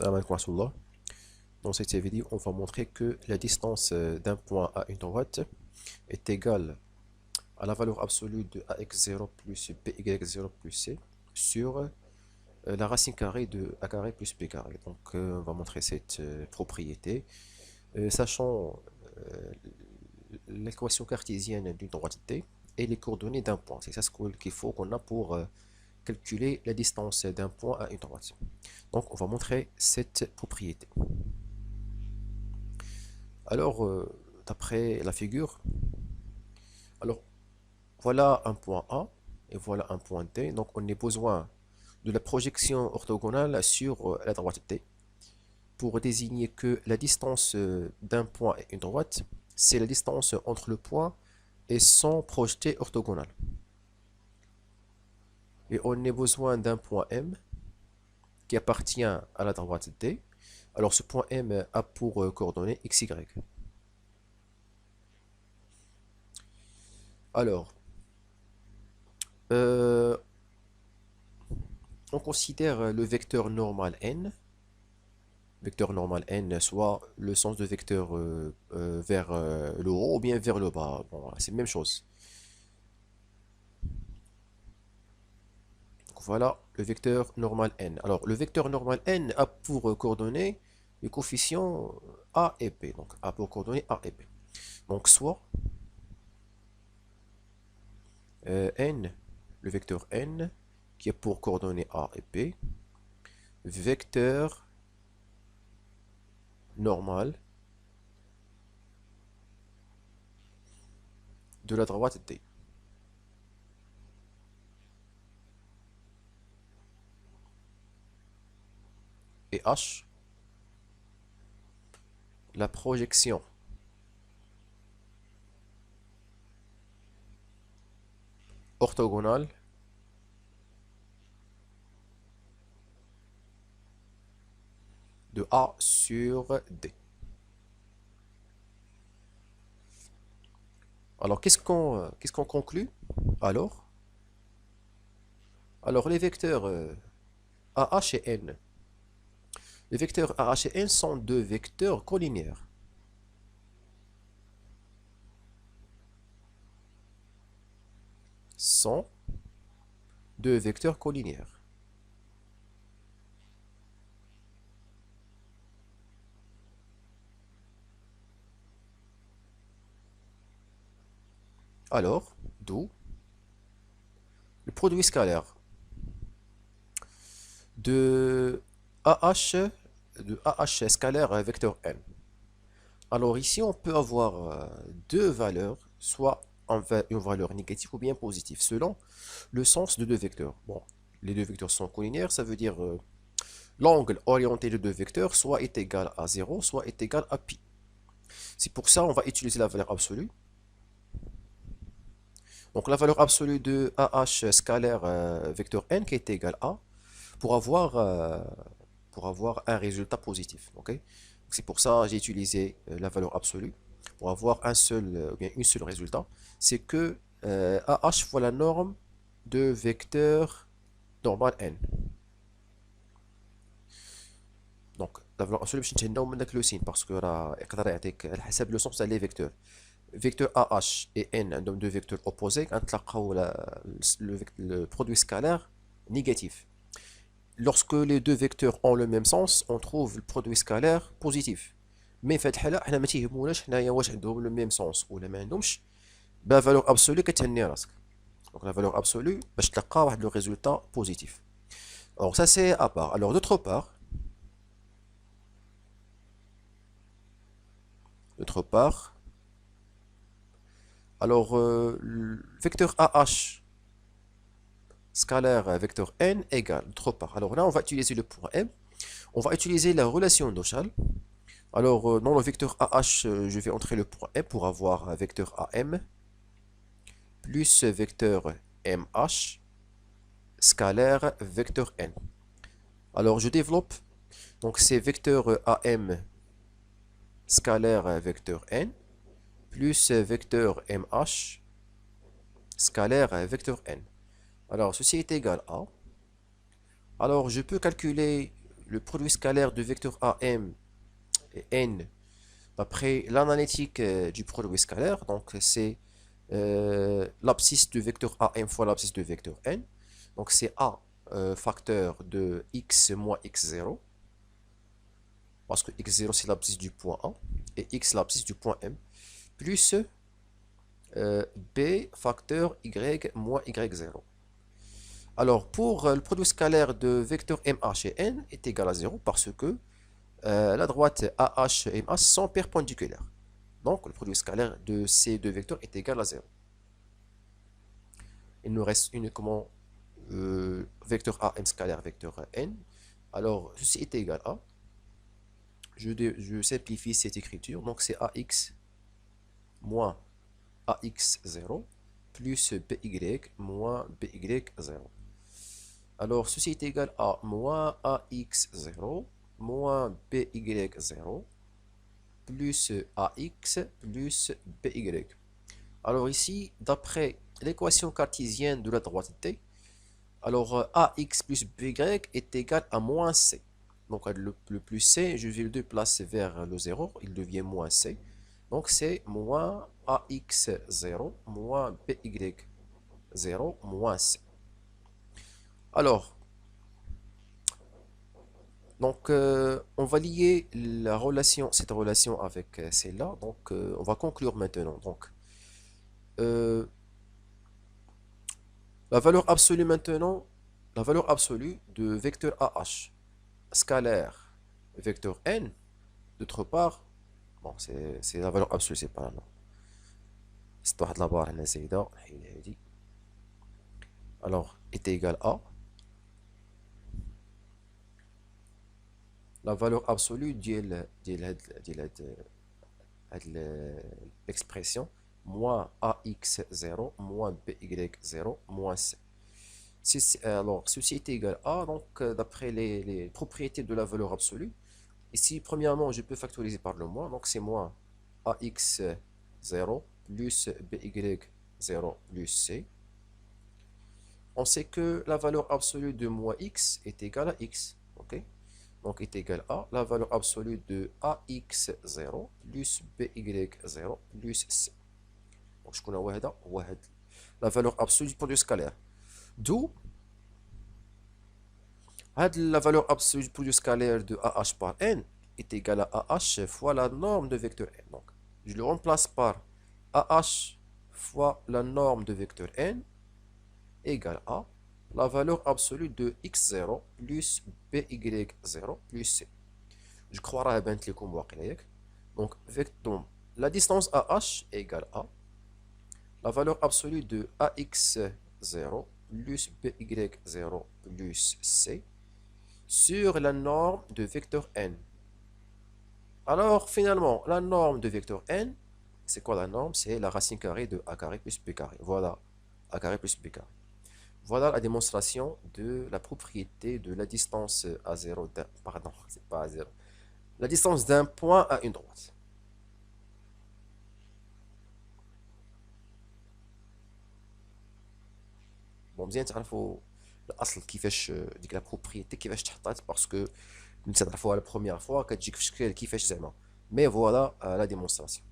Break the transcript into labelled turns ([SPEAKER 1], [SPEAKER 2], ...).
[SPEAKER 1] Salam alaikum wa rahmatullah. Dans cette vidéo, on va montrer que la distance d'un point à une droite est égale à la valeur absolue de ax0 plus by0 plus c sur la racine carrée de a carré plus b carré. Donc on va montrer cette propriété, sachant l'équation cartésienne d'une droite t et les coordonnées d'un point. C'est ça ce qu'il faut qu'on a pour calculer la distance d'un point à une droite. Donc on va montrer cette propriété. Alors, d'après la figure, alors voilà un point A et voilà un point T. Donc on a besoin de la projection orthogonale sur la droite T pour désigner que la distance d'un point et une droite, c'est la distance entre le point et son projeté orthogonal. Et on a besoin d'un point M qui appartient à la droite T. Alors ce point M a pour coordonnées x, y. Alors, on considère le vecteur normal n, soit le sens de vecteur vers le haut ou bien vers le bas. Bon, voilà, c'est la même chose. Donc voilà le vecteur normal n. Alors, le vecteur normal n a pour coordonnées les coefficients a et b. Donc, a pour coordonnées a et b. Donc, soit n, le vecteur n, qui est pour coordonnées a et b, vecteur normal de la droite D. Et H, la projection orthogonale de A sur D. Alors, qu'est-ce qu'on conclut? Alors, les vecteurs AH et N. Les vecteurs AH et N sont deux vecteurs collinéaires. Sont deux vecteurs collinéaires. Alors, d'où le produit scalaire de AH scalaire vecteur n. Alors ici, on peut avoir deux valeurs, soit une valeur négative ou bien positive, selon le sens de deux vecteurs. Bon, les deux vecteurs sont collinéaires, ça veut dire l'angle orienté de deux vecteurs soit est égal à 0, soit est égal à pi. C'est pour ça on va utiliser la valeur absolue. Donc la valeur absolue de AH scalaire vecteur n qui est égal à pour avoir, un résultat positif. Okay. C'est pour ça que j'ai utilisé la valeur absolue pour avoir un seul, bien une seule résultat. C'est que AH fois la norme de vecteur normal n. Donc la valeur absolue باش نتهناو منك لو سين باسكو راه يقدر يعطيك على حسب لو سونس تاع لي فيكتور. Vecteur AH et N عندهم deux vecteurs opposés غنتلاقاو le produit scalaire négatif. Lorsque les deux vecteurs ont le même sens, on trouve le produit scalaire positif. Mais في هاد الحالة حنا ما تيهموناش حنايا واش عندهم le même sens ولا ما عندهمش. valeur absolue كتهني راسك. Donc la valeur absolue باش تلقى واحد le résultat positif. Alors ça c'est à part. Alors d'autre part, alors le vecteur AH scalaire vecteur n égale, d'autre part. Alors là, on va utiliser le point M. On va utiliser la relation Nochal. Alors, dans le vecteur AH, je vais entrer le point M pour avoir un vecteur AM plus vecteur MH scalaire vecteur n. Alors, je développe. Donc, c'est vecteur AM scalaire vecteur n plus vecteur MH scalaire vecteur n. Alors, ceci est égal à. Alors, je peux calculer le produit scalaire de vecteur AM et N d'après l'analytique du produit scalaire. Donc c'est l'abscisse de vecteur AM fois l'abscisse de vecteur N. Donc c'est A facteur de x moins x0, parce que x0 c'est l'abscisse du point A et x l'abscisse du point M, plus B facteur y moins y0. Alors pour le produit scalaire de vecteur MH et N est égal à 0 parce que la droite AH et MH sont perpendiculaires. Donc le produit scalaire de ces deux vecteurs est égal à 0. Il nous reste uniquement vecteur AM scalaire vecteur N. Alors ceci est égal à, je simplifie cette écriture, donc c'est AX moins AX0 plus BY moins BY0. Alors ceci est égal à moins AX0 moins BY0 plus AX plus BY. Alors ici, d'après l'équation cartésienne de la droite T, alors AX plus BY est égal à moins C. Donc le plus C, je vais le déplacer vers le 0, il devient moins C. Donc c'est moins AX0 moins BY0 moins C. Alors, donc on va lier cette relation avec celle-là. Donc on va conclure maintenant. Donc la valeur absolue maintenant, la valeur absolue de vecteur AH scalaire vecteur N, d'autre part, bon c'est la valeur absolue, c'est pas là. C'est واحد la barre هنا زايدة نحيدها هادي. Alors est égal à la valeur absolue ديال l'expression moins AX0 moins BY0 moins C. Alors, ceci est égal à, donc d'après les propriétés de la valeur absolue, ici, premièrement, je peux factoriser par le moins, donc c'est moins AX0 plus BY0 plus C. On sait que la valeur absolue de moins X est égale à X, ok? Donc est égal à la valeur absolue de AX0 plus BY0 plus C. Donc je connais la valeur absolue du produit scalaire. D'où la valeur absolue du produit scalaire de AH par N est égale à AH fois la norme de vecteur N. Donc je le remplace par AH fois la norme de vecteur N égale à la valeur absolue de x0 plus by0 plus c. Je crois que c'est donc, la distance AH est égale à la valeur absolue de AX0 plus BY0 plus C sur la norme de vecteur N. Alors, finalement, la norme de vecteur N, c'est quoi la norme? C'est la racine carrée de A carré plus B carré. Voilà, A carré plus B carré. Voilà la démonstration de la propriété de la distance à 0 d'un... Pardon, c'est pas à 0. La distance d'un point à une droite. بون مزيان تعرفوا الاصل كيفاش ديك لا بروبريتي كيفاش تحطات باسكو ملي تعرفوها لا بروميير فوا كتجيك في شكل كيفاش زعما مي فوالا لا ديمونستراسيون